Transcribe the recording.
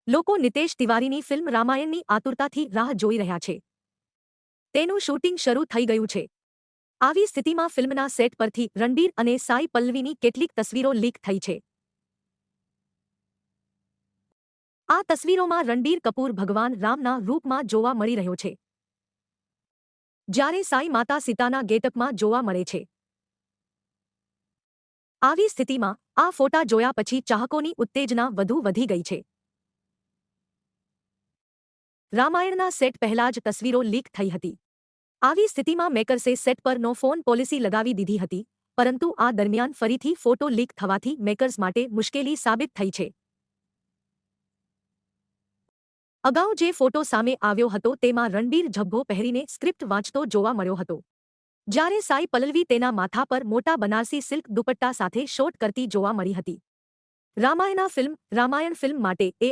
લોકો નિતેશ તિવારીની ફિલ્મ રામાયણની આતુરતાથી રાહ જોઈ રહ્યા છે. તેનું શૂટિંગ શરૂ થઈ ગયું છે. આવી સ્થિતિમાં ફિલ્મના સેટ પરથી રણબીર અને સાઈ પલ્લવીની કેટલીક તસવીરો લીક થઈ છે. આ તસવીરોમાં રણબીર કપૂર ભગવાન રામના રૂપમાં જોવા મળી રહ્યો છે, જ્યારે સાઈ માતા સીતાના ગેટઅપમાં જોવા મળે છે. આવી સ્થિતિમાં આ ફોટા જોયા પછી ચાહકોની ઉત્તેજના વધુ વધી ગઈ છે. રામાયણના સેટ પહેલા જ તસવીરો લીક થઈ હતી. આવી સ્થિતિમાં મેકર્સે સેટ પર નો ફોન પોલિસી લગાવી દીધી હતી, પરંતુ આ દરમિયાન ફરીથી ફોટો લીક થવાથી મેકર્સ માટે મુશ્કેલી સાબિત થઈ છે. અગાઉ જે ફોટો સામે આવ્યો હતો તેમાં રણબીર ઝભ્ભો પહેરીને સ્ક્રિપ્ટ વાંચતો જોવા મળ્યો હતો, જ્યારે સાઈ પલ્લવી તેના માથા પર મોટા બનારસી સિલ્ક દુપટ્ટા સાથે શોટ કરતી જોવા મળી હતી. રામાયણ ફિલ્મ માટે એ